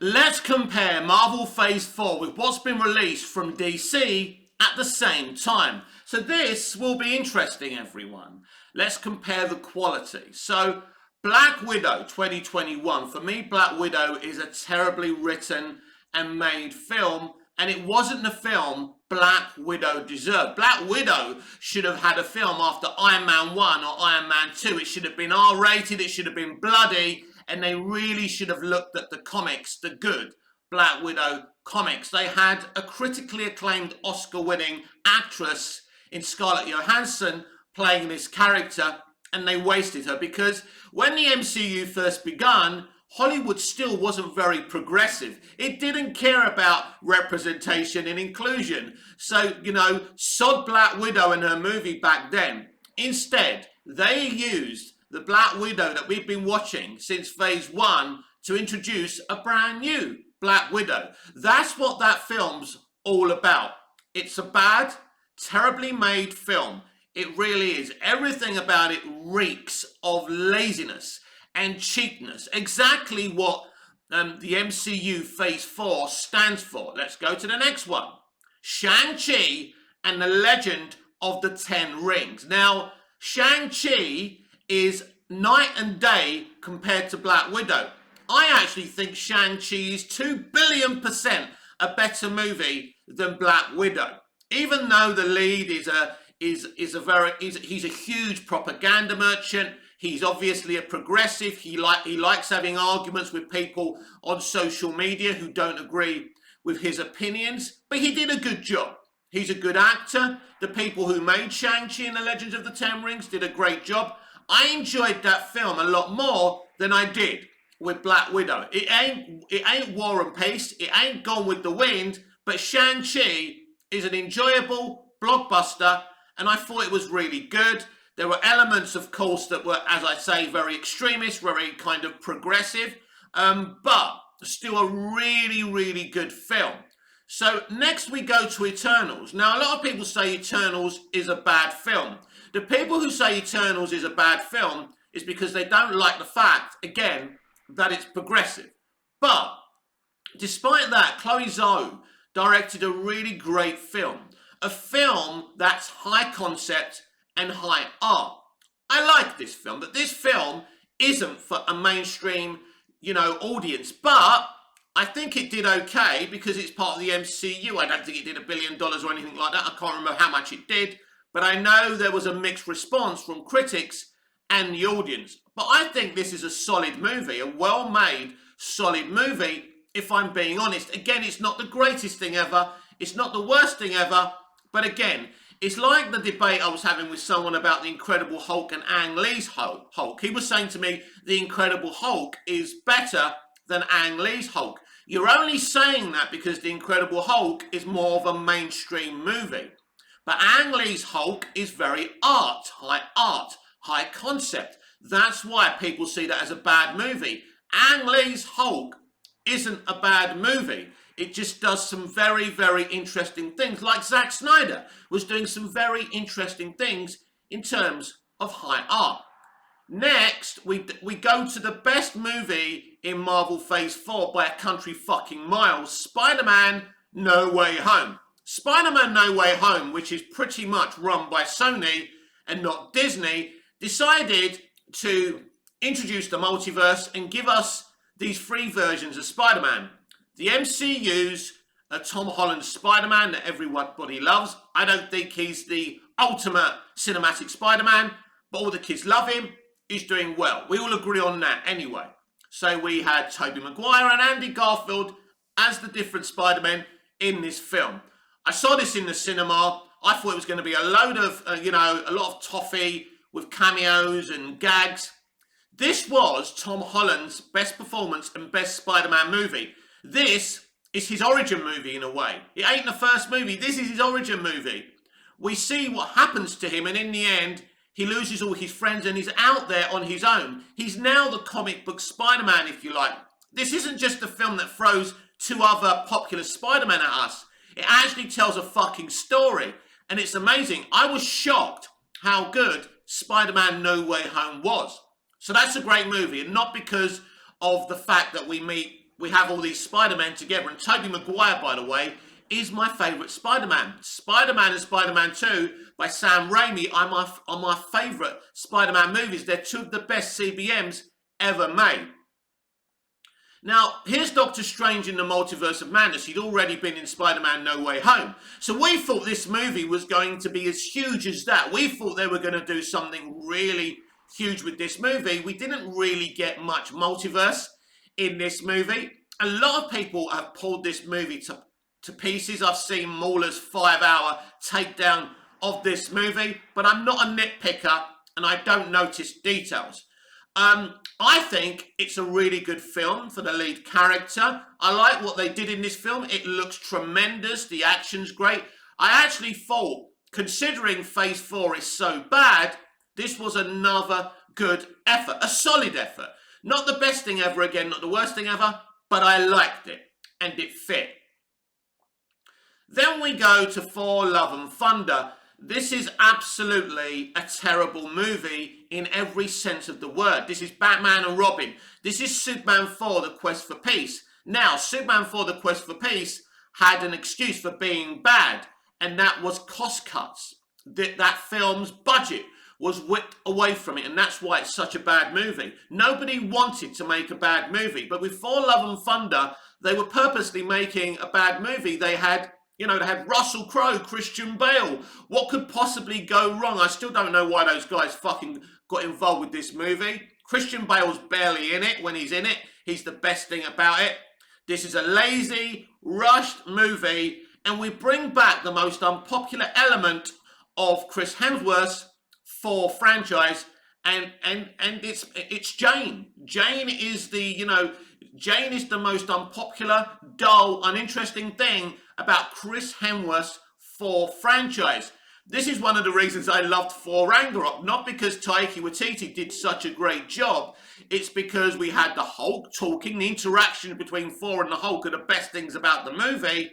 Let's compare Marvel Phase 4 with what's been released from DC at the same time. So this will be interesting, everyone. Let's compare the quality. So Black Widow 2021. For me, Black Widow is a terribly written and made film, and it wasn't the film Black Widow deserved. Black Widow should have had a film after Iron Man 1 or Iron Man 2. It should have been R-rated, it should have been bloody, and they really should have looked at the comics, the good Black Widow comics. They had a critically acclaimed Oscar-winning actress in Scarlett Johansson playing this character, and they wasted her because when the MCU first begun, Hollywood still wasn't very progressive. It didn't care about representation and inclusion. So, sod Black Widow and her movie back then. Instead, they used the Black Widow that we've been watching since Phase 1 to introduce a brand new Black Widow. That's what that film's all about. It's a bad, terribly made film. It really is. Everything about it reeks of laziness and cheapness. Exactly what the MCU Phase 4 stands for. Let's go to the next one. Shang-Chi and the Legend of the Ten Rings. Now, Shang-Chi is night and day compared to Black Widow. I actually think Shang-Chi is 2,000,000,000% a better movie than Black Widow. Even though the lead he's a huge propaganda merchant. He's obviously a progressive. He likes having arguments with people on social media who don't agree with his opinions. But he did a good job. He's a good actor. The people who made Shang-Chi and the Legends of the Ten Rings did a great job. I enjoyed that film a lot more than I did with Black Widow. It ain't War and Peace. It ain't Gone with the Wind. But Shang-Chi is an enjoyable blockbuster, and I thought it was really good. There were elements, of course, that were, as I say, very extremist, very kind of progressive, but still a really, really good film. So next we go to Eternals. Now, a lot of people say Eternals is a bad film. The people who say Eternals is a bad film is because they don't like the fact, again, that it's progressive. But despite that, Chloe Zhao directed a really great film. A film that's high concept and high art. I like this film, but this film isn't for a mainstream, audience. But I think it did okay because it's part of the MCU. I don't think it did $1 billion or anything like that. I can't remember how much it did, but I know there was a mixed response from critics and the audience. But I think this is a solid movie, a well-made, solid movie, if I'm being honest. Again, it's not the greatest thing ever. It's not the worst thing ever. But again, it's like the debate I was having with someone about the Incredible Hulk and Ang Lee's Hulk. He was saying to me, the Incredible Hulk is better than Ang Lee's Hulk. You're only saying that because the Incredible Hulk is more of a mainstream movie. But Ang Lee's Hulk is very art, high concept. That's why people see that as a bad movie. Ang Lee's Hulk isn't a bad movie. It just does some very, very interesting things. Like Zack Snyder was doing some very interesting things in terms of high art. Next, we go to the best movie in Marvel Phase 4 by a country fucking mile. Spider-Man No Way Home. Spider-Man No Way Home, which is pretty much run by Sony and not Disney, decided to introduce the multiverse and give us these free versions of Spider-Man. The MCU's Tom Holland's Spider-Man that everybody loves. I don't think he's the ultimate cinematic Spider-Man, but all the kids love him. He's doing well. We all agree on that anyway. So we had Tobey Maguire and Andy Garfield as the different Spider-Men in this film. I saw this in the cinema. I thought it was going to be a load of, a lot of toffee with cameos and gags. This was Tom Holland's best performance and best Spider-Man movie. This is his origin movie in a way. It ain't the first movie. This is his origin movie. We see what happens to him, and in the end, he loses all his friends and he's out there on his own. He's now the comic book Spider-Man, if you like. This isn't just a film that throws two other popular Spider-Men at us. It actually tells a fucking story, and it's amazing. I was shocked how good Spider-Man No Way Home was. So that's a great movie, and not because of the fact that we meet we have all these Spider-Man together, and Tobey Maguire, by the way, is my favourite Spider-Man. Spider-Man and Spider-Man 2 by Sam Raimi are my favourite Spider-Man movies. They're two of the best CBMs ever made. Now, here's Doctor Strange in the Multiverse of Madness. He'd already been in Spider-Man No Way Home. So we thought this movie was going to be as huge as that. We thought they were going to do something really huge with this movie. We didn't really get much multiverse in this movie. A lot of people have pulled this movie to pieces. I've seen Mauler's 5-hour takedown of this movie, but I'm not a nitpicker and I don't notice details. I think it's a really good film for the lead character. I like what they did in this film. It looks tremendous. The action's great. I actually thought, considering Phase 4 is so bad, this was another good effort, a solid effort. Not the best thing ever again, not the worst thing ever, but I liked it and it fit. Then we go to Thor: Love and Thunder. This is absolutely a terrible movie in every sense of the word. This is Batman and Robin. This is Superman 4: The Quest for Peace. Now, Superman 4: The Quest for Peace had an excuse for being bad, and that was cost cuts. That film's budget was whipped away from it, and that's why it's such a bad movie. Nobody wanted to make a bad movie, but with Thor: Love and Thunder, they were purposely making a bad movie. They had Russell Crowe, Christian Bale. What could possibly go wrong? I still don't know why those guys fucking got involved with this movie. Christian Bale's barely in it. When he's in it, he's the best thing about it. This is a lazy, rushed movie, and we bring back the most unpopular element of Chris Hemsworth's Thor franchise, and it's Jane. Jane is the most unpopular, dull, uninteresting thing about Chris Hemsworth's Thor franchise. This is one of the reasons I loved Thor Ragnarok, not because Taika Waititi did such a great job. It's because we had the Hulk talking, the interaction between Thor and the Hulk are the best things about the movie,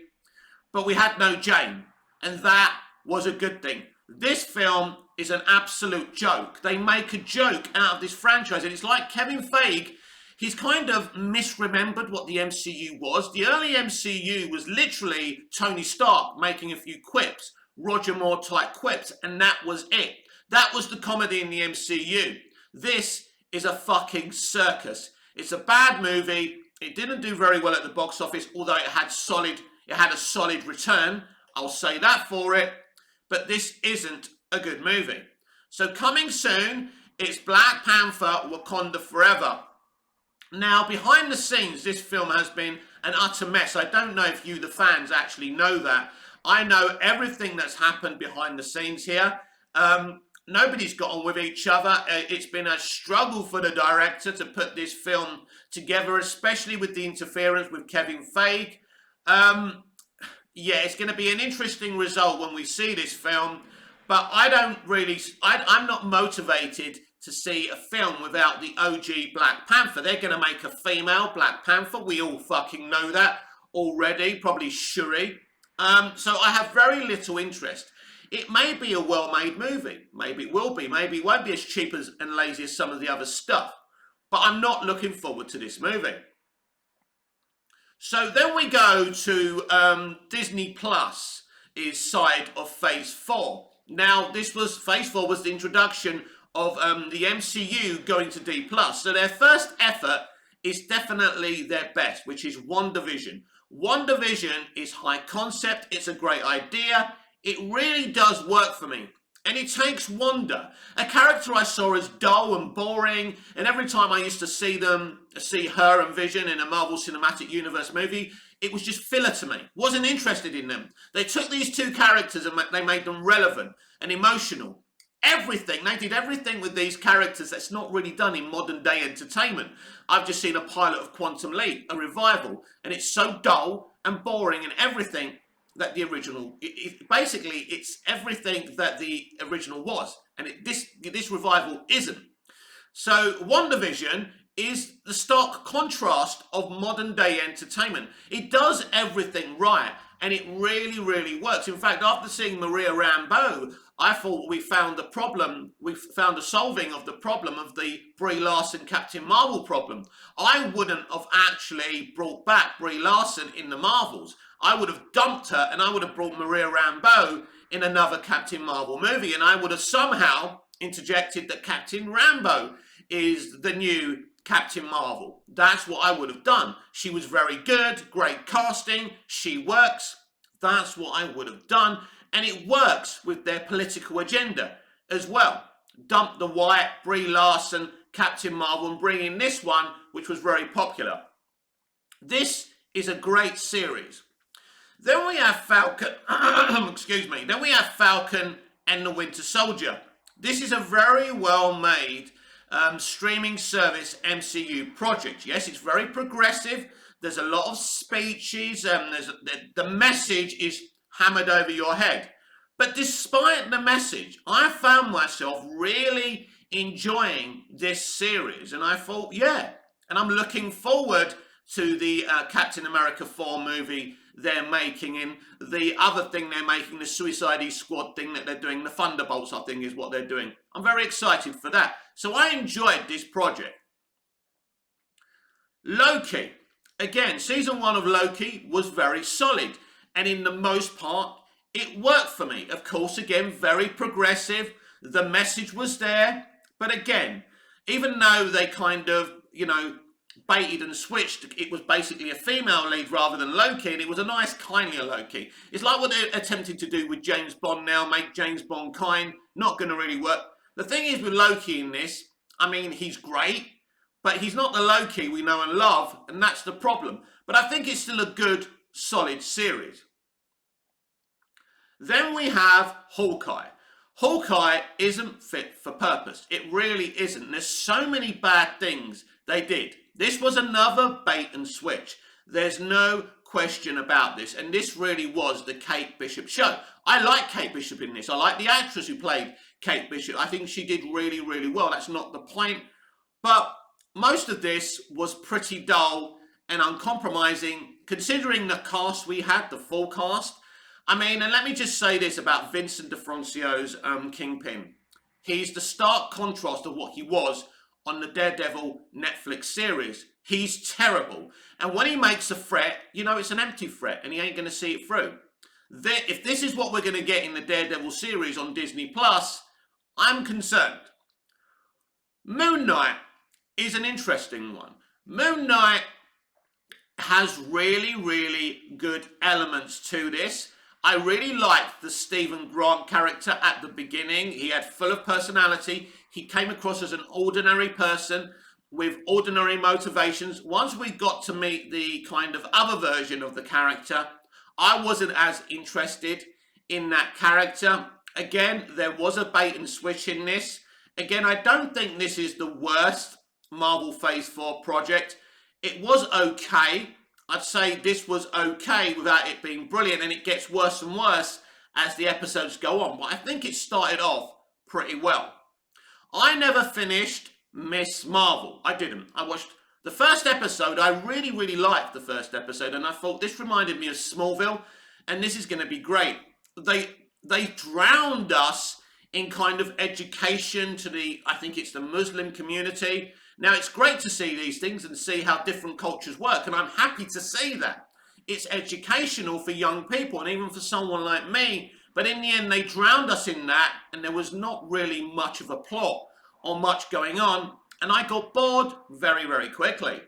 but we had no Jane, and that was a good thing. This film is an absolute joke. They make a joke out of this franchise, and it's like Kevin Feige. He's kind of misremembered what the MCU was. The early MCU was literally Tony Stark making a few quips, Roger Moore type quips, and that was it. That was the comedy in the MCU. This is a fucking circus. It's a bad movie. It didn't do very well at the box office, although it had a solid return. I'll say that for it. But this isn't a good movie. So coming soon, it's Black Panther: Wakanda Forever. Now, behind the scenes, this film has been an utter mess. I don't know if you, the fans, actually know that. I know everything that's happened behind the scenes here. Nobody's got on with each other. It's been a struggle for the director to put this film together, especially with the interference with Kevin Feige. Yeah, it's going to be an interesting result when we see this film, but I'm not motivated to see a film without the OG Black Panther. They're going to make a female Black Panther. We all fucking know that already, probably Shuri. So I have very little interest. It may be a well-made movie. Maybe it will be. Maybe it won't be as cheap and lazy as some of the other stuff. But I'm not looking forward to this movie. So then we go to Disney Plus is side of Phase 4. Now, Phase 4 was the introduction of the MCU going to D+. So their first effort is definitely their best, which is WandaVision. WandaVision is high concept. It's a great idea. It really does work for me. And it takes Wanda, a character I saw as dull and boring, and every time I used to see her and Vision in a Marvel Cinematic Universe movie, it was just filler to me. Wasn't interested in them. They took these two characters and they made them relevant and emotional. Everything. They did everything with these characters that's not really done in modern day entertainment. I've just seen a pilot of Quantum Leap, a revival, and it's so dull and boring and everything that the original, basically it's everything that the original was, and this revival isn't. So WandaVision is the stark contrast of modern day entertainment. It does everything right, and it really, really works. In fact, after seeing Maria Rambeau, I thought we found a solving of the problem of the Brie Larson Captain Marvel problem. I wouldn't have actually brought back Brie Larson in the Marvels. I would have dumped her and I would have brought Maria Rambeau in another Captain Marvel movie, and I would have somehow interjected that Captain Rambeau is the new Captain Marvel. That's what I would have done. She was very good, great casting, she works. That's what I would have done, and it works with their political agenda as well. Dump the White, Brie Larson, Captain Marvel, and bring in this one, which was very popular. This is a great series. Then we have Falcon, excuse me, then we have Falcon and the Winter Soldier. This is a very well made streaming service MCU project. Yes, it's very progressive. There's a lot of speeches, and the message is hammered over your head. But despite the message, I found myself really enjoying this series, and I thought, yeah, and I'm looking forward to the Captain America 4 movie they're making, and the other thing they're making, the Suicide Squad thing that they're doing, the Thunderbolts, I think is what they're doing. I'm very excited for that. So I enjoyed this project. Loki. Again, season 1 of Loki was very solid, and in the most part, it worked for me. Of course, again, very progressive. The message was there, but again, even though they kind of, baited and switched, it was basically a female lead rather than Loki, and it was a nice, kindlier Loki. It's like what they're attempting to do with James Bond now, make James Bond kind. Not going to really work. The thing is with Loki in this, I mean, he's great, but he's not the Loki we know and love, and that's the problem. But I think it's still a good, solid series. Then we have Hawkeye. Hawkeye isn't fit for purpose. It really isn't. There's so many bad things they did. This was another bait and switch. There's no question about this. And this really was the Kate Bishop show. I like Kate Bishop in this. I like the actress who played Kate Bishop. I think she did really, really well. That's not the point. But most of this was pretty dull and uncompromising, considering the cast we had, the full cast. I mean, and let me just say this about Vincent D'Onofrio's Kingpin. He's the stark contrast of what he was on the Daredevil Netflix series. He's terrible. And when he makes a threat, it's an empty threat, and he ain't going to see it through. If this is what we're going to get in the Daredevil series on Disney+, I'm concerned. Moon Knight is an interesting one. Moon Knight has really, really good elements to this. I really liked the Stephen Grant character at the beginning. He had full of personality. He came across as an ordinary person with ordinary motivations. Once we got to meet the kind of other version of the character, I wasn't as interested in that character. Again, there was a bait and switch in this. Again, I don't think this is the worst Marvel Phase 4 project. It was okay. I'd say this was okay without it being brilliant, and it gets worse and worse as the episodes go on. But I think it started off pretty well. I never finished Miss Marvel. I didn't. I watched the first episode. I really, really liked the first episode, and I thought this reminded me of Smallville, and this is going to be great. They drowned us in kind of education to I think it's the Muslim community. Now, it's great to see these things and see how different cultures work, and I'm happy to see that. It's educational for young people, and even for someone like me, but in the end, they drowned us in that, and there was not really much of a plot or much going on, and I got bored very, very quickly.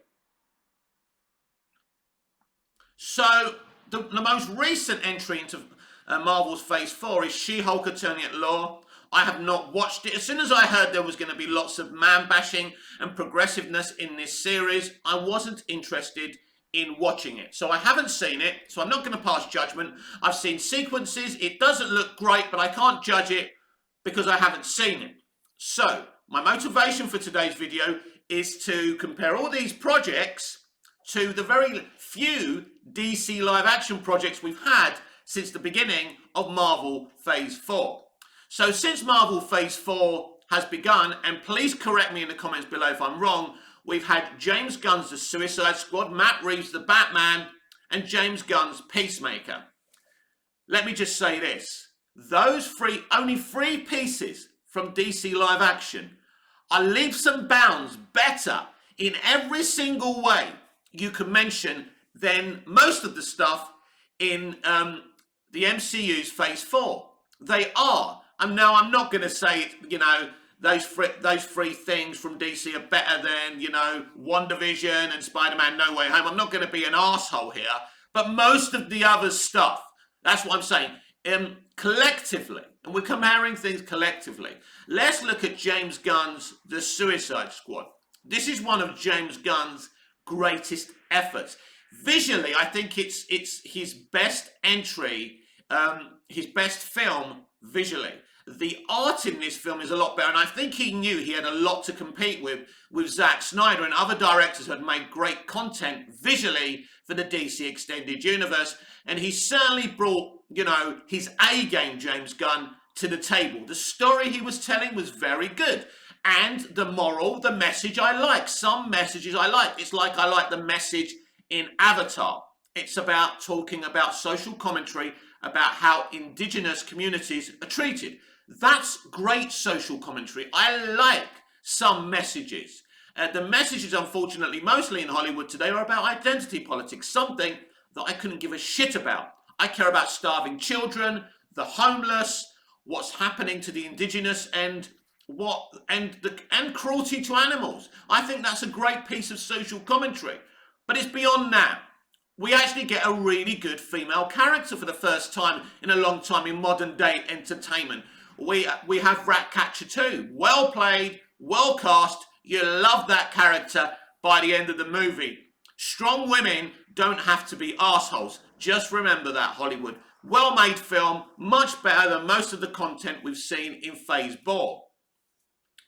So, the most recent entry into Marvel's Phase 4 is She-Hulk Attorney at Law. I have not watched it. As soon as I heard there was going to be lots of man-bashing and progressiveness in this series, I wasn't interested in watching it. So I haven't seen it, so I'm not going to pass judgment. I've seen sequences. It doesn't look great, but I can't judge it because I haven't seen it. So my motivation for today's video is to compare all these projects to the very few DC live-action projects we've had since the beginning of Marvel Phase 4. So since Marvel Phase 4 has begun, and please correct me in the comments below if I'm wrong, we've had James Gunn's The Suicide Squad, Matt Reeves' The Batman, and James Gunn's Peacemaker. let me just say this. Only three pieces from DC live action are leaps and bounds better in every single way you can mention than most of the stuff in the MCU's Phase 4. They are. And now I'm not going to say, those three things from DC are better than, WandaVision and Spider-Man No Way Home. I'm not going to be an arsehole here. But most of the other stuff, that's what I'm saying. Collectively, and we're comparing things collectively. Let's look at James Gunn's The Suicide Squad. This is one of James Gunn's greatest efforts. Visually, I think it's his best entry, his best film visually. The art in this film is a lot better, and I think he knew he had a lot to compete with Zack Snyder and other directors who had made great content visually for the DC Extended Universe, and he certainly brought, his A-game, James Gunn, to the table. The story he was telling was very good, and the moral, the message I like. Some messages I like. It's like I like the message in Avatar. It's about talking about social commentary, about how indigenous communities are treated. That's great social commentary. I like some messages. The messages, unfortunately, mostly in Hollywood today are about identity politics, something that I couldn't give a shit about. I care about starving children, the homeless, what's happening to the indigenous, and cruelty to animals. I think that's a great piece of social commentary. But it's beyond that. We actually get a really good female character for the first time in a long time in modern day entertainment. We have Ratcatcher 2. Well played, well cast. You love that character by the end of the movie. Strong women don't have to be arseholes. Just remember that, Hollywood. Well-made film, much better than most of the content we've seen in Phase 4.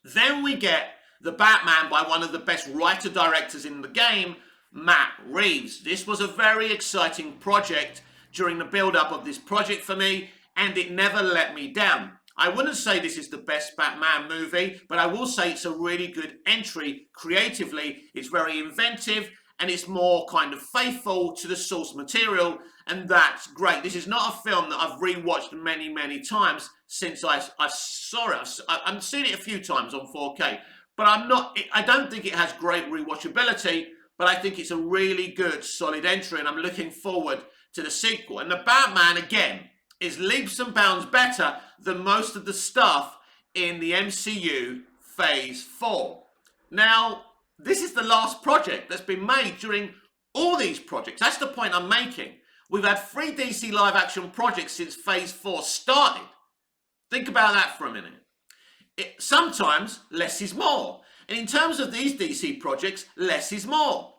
Then we get the Batman by one of the best writer-directors in the game, Matt Reeves. This was a very exciting project during the build-up of this project for me, and it never let me down. I wouldn't say this is the best Batman movie, but I will say it's a really good entry creatively. It's very inventive, and it's more kind of faithful to the source material, and that's great. This is not a film that I've rewatched many, many times since I saw it. I've seen it a few times on 4K, but I don't think it has great rewatchability, but I think it's a really good, solid entry, and I'm looking forward to the sequel. And the Batman, again, is leaps and bounds better than most of the stuff in the MCU Phase 4. Now, this is the last project that's been made during all these projects. That's the point I'm making. We've had 3 DC live action projects since Phase 4 started. Think about that for a minute. Sometimes less is more. And in terms of these DC projects, less is more.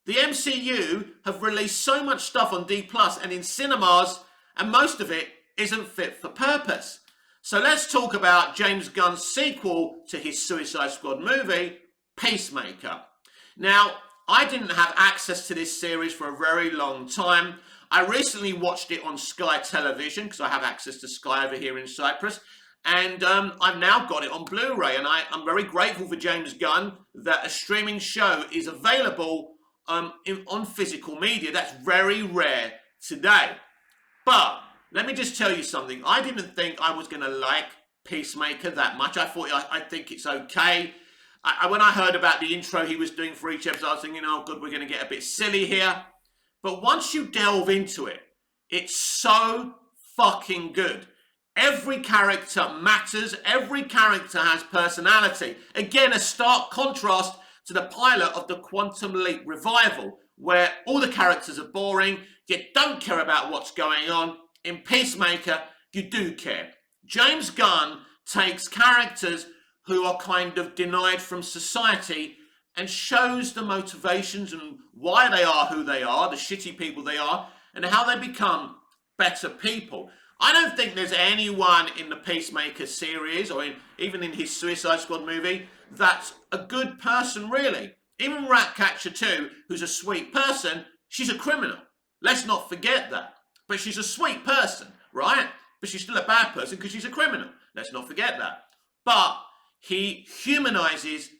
The MCU have released so much stuff on D+ and in cinemas, and most of it isn't fit for purpose. So let's talk about James Gunn's sequel to his Suicide Squad movie, Peacemaker. Now, I didn't have access to this series for a very long time. I recently watched it on Sky Television, because I have access to Sky over here in Cyprus, and I've now got it on Blu-ray, and I'm very grateful for James Gunn that a streaming show is available on physical media. That's very rare today. But let me just tell you something. I didn't think I was going to like Peacemaker that much. I think it's okay. When I heard about the intro he was doing for each episode, I was thinking, oh, good, we're going to get a bit silly here. But once you delve into it, it's so fucking good. Every character matters. Every character has personality. Again, a stark contrast to the pilot of the Quantum Leap revival, where all the characters are boring, you don't care about what's going on. In Peacemaker, you do care. James Gunn takes characters who are kind of denied from society and shows the motivations and why they are who they are, the shitty people they are, and how they become better people. I don't think there's anyone in the Peacemaker series, or even in his Suicide Squad movie, that's a good person, really. Even Ratcatcher 2, who's a sweet person, she's a criminal. Let's not forget that. But she's a sweet person, right? But she's still a bad person because she's a criminal. Let's not forget that. But he humanizes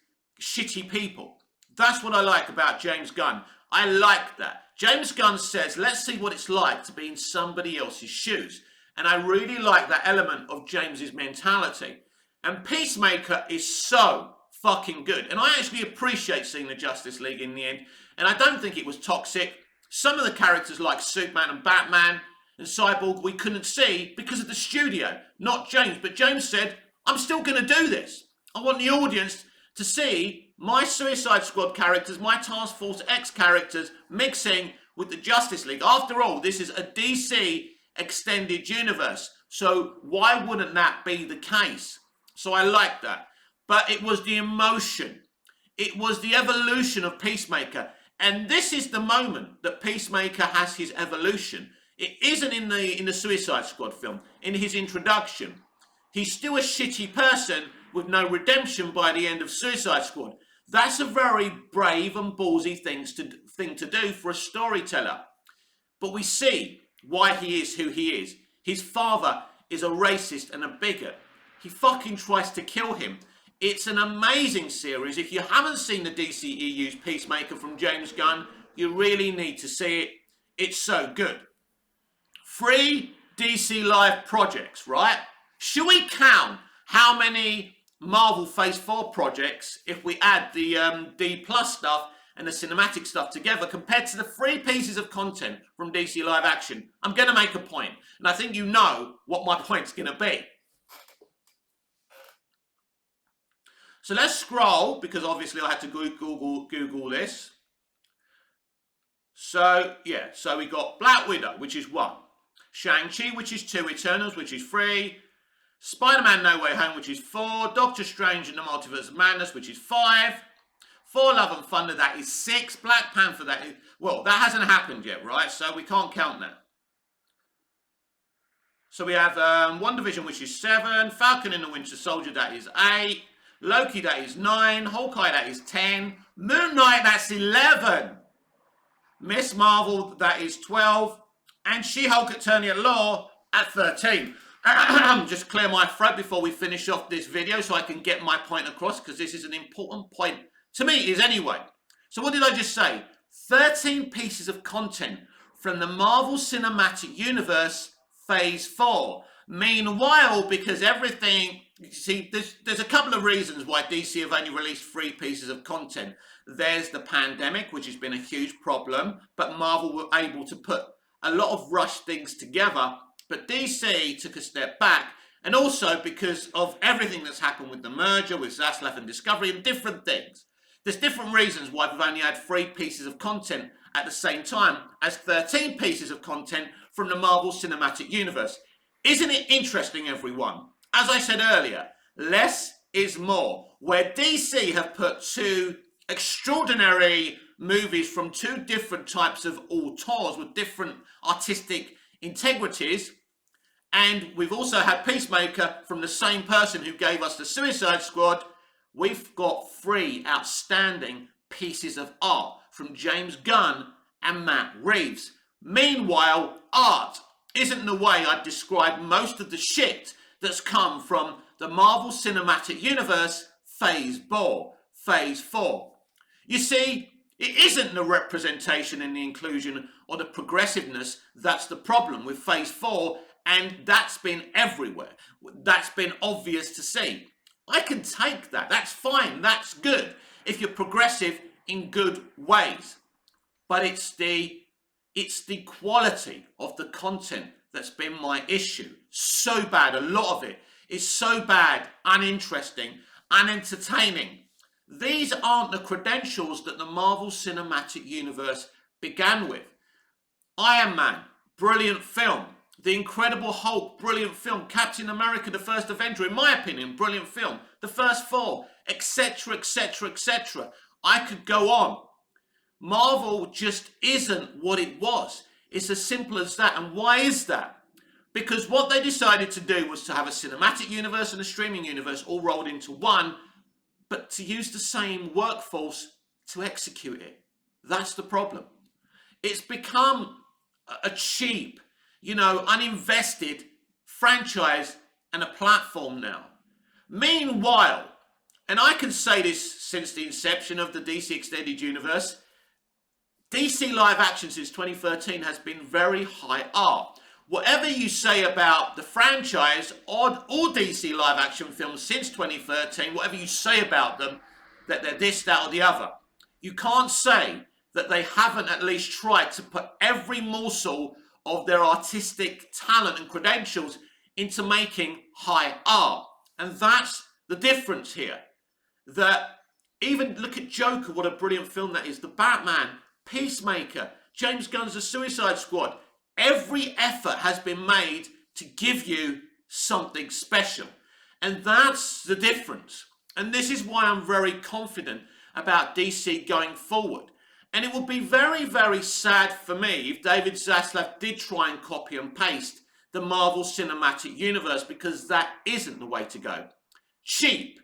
shitty people. That's what I like about James Gunn. I like that. James Gunn says, let's see what it's like to be in somebody else's shoes. And I really like that element of James's mentality. And Peacemaker is so fucking good. And I actually appreciate seeing the Justice League in the end. And I don't think it was toxic. Some of the characters like Superman and Batman and Cyborg we couldn't see because of the studio, not James. But James said, I'm still going to do this. I want the audience to see my Suicide Squad characters, my Task Force X characters mixing with the Justice League. After all, this is a DC extended universe. So why wouldn't that be the case? So I like that. But it was the emotion. It was the evolution of Peacemaker. And this is the moment that Peacemaker has his evolution. It isn't in the Suicide Squad film. In his introduction, he's still a shitty person with no redemption by the end of Suicide Squad. That's a very brave and ballsy thing to do for a storyteller. But we see why he is who he is. His father is a racist and a bigot. He fucking tries to kill him. It's an amazing series. If you haven't seen the DCEU's Peacemaker from James Gunn, you really need to see it. It's so good. 3 DC Live projects, right? Should we count how many Marvel Phase 4 projects, if we add the D Plus stuff and the cinematic stuff together, compared to the 3 pieces of content from DC Live Action? I'm going to make a point, and I think you know what my point's going to be. So let's scroll, because obviously I had to Google this. So, yeah, so we got Black Widow, which is 1. Shang-Chi, which is 2. Eternals, which is 3. Spider-Man No Way Home, which is 4. Doctor Strange and the Multiverse of Madness, which is 5. Thor Love and Thunder, that is 6. Black Panther, that is... Well, that hasn't happened yet, right? So we can't count that. So we have WandaVision, which is 7. Falcon and the Winter Soldier, that is 8. Loki, that is 9. Hawkeye, that is 10. Moon Knight, that's 11. Miss Marvel, that is 12. And She-Hulk Attorney at Law at 13. Just clear my throat before we finish off this video so I can get my point across, because this is an important point. To me, it is anyway. So what did I just say? 13 pieces of content from the Marvel Cinematic Universe Phase 4. Meanwhile, because everything... See, there's a couple of reasons why DC have only released 3 pieces of content. There's the pandemic, which has been a huge problem, but Marvel were able to put a lot of rushed things together. But DC took a step back, and also because of everything that's happened with the merger, with Zaslav and Discovery, and different things. There's different reasons why we've only had 3 pieces of content at the same time as 13 pieces of content from the Marvel Cinematic Universe. Isn't it interesting, everyone? As I said earlier, less is more. Where DC have put 2 extraordinary movies from 2 different types of auteurs with different artistic integrities, and we've also had Peacemaker from the same person who gave us the Suicide Squad, we've got 3 outstanding pieces of art from James Gunn and Matt Reeves. Meanwhile, art isn't the way I'd describe most of the shit that's come from the Marvel Cinematic Universe Phase 4. You see, it isn't the representation and the inclusion or the progressiveness that's the problem with Phase 4, and that's been everywhere. That's been obvious to see. I can take that. That's fine. That's good if you're progressive in good ways. But it's the quality of the content that's been my issue. So bad. A lot of it is so bad, uninteresting, unentertaining. These aren't the credentials that the Marvel Cinematic Universe began with. Iron Man, brilliant film. The Incredible Hulk, brilliant film. Captain America, the First Avenger, in my opinion, brilliant film. The first 4, etc., etc., etc. I could go on. Marvel just isn't what it was. It's as simple as that. And why is that? Because what they decided to do was to have a cinematic universe and a streaming universe all rolled into one, but to use the same workforce to execute it. That's the problem. It's become a cheap, uninvested franchise and a platform now. Meanwhile, and I can say this since the inception of the DC Extended Universe, DC live action since 2013 has been very high art. whatever you say about the franchise or DC live action films since 2013, whatever you say about them, that they're this, that, or the other, you can't say that they haven't at least tried to put every morsel of their artistic talent and credentials into making high art. And that's the difference here. That even look at Joker, what a brilliant film that is. The Batman, Peacemaker, James Gunn's The Suicide Squad. Every effort has been made to give you something special. And that's the difference. And this is why I'm very confident about DC going forward. And it would be very, very sad for me if David Zaslav did try and copy and paste the Marvel Cinematic Universe, because that isn't the way to go. Cheap,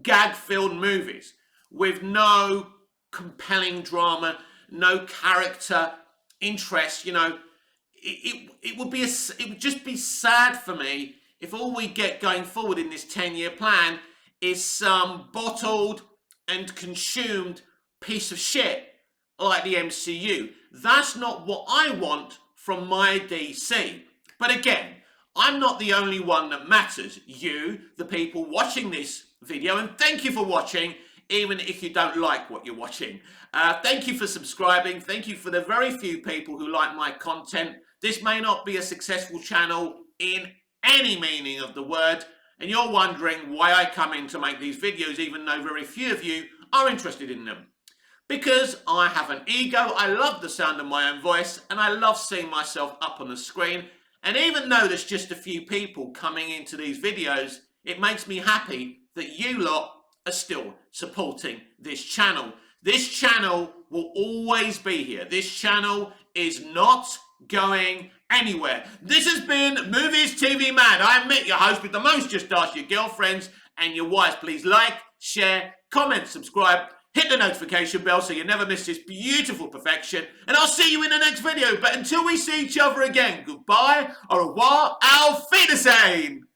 gag-filled movies with no compelling drama, no character interest, it would just be sad for me if all we get going forward in this 10-year plan is some bottled and consumed piece of shit like the MCU. That's not what I want from my DC. But again, I'm not the only one that matters. You, the people watching this video, and thank you for watching, even if you don't like what you're watching. Thank you for subscribing. Thank you for the very few people who like my content. This may not be a successful channel in any meaning of the word, and you're wondering why I come in to make these videos even though very few of you are interested in them. Because I have an ego, I love the sound of my own voice, and I love seeing myself up on the screen. And even though there's just a few people coming into these videos, it makes me happy that you lot are still supporting this channel. This channel will always be here. This channel is not going anywhere. This has been Movies TV Mad. I'm Mick, your host with the most. Just ask your girlfriends and your wives. Please like, share, comment, subscribe, hit the notification bell so you never miss this beautiful perfection. And I'll see you in the next video. But until we see each other again, goodbye, au revoir, auf Wiedersehen.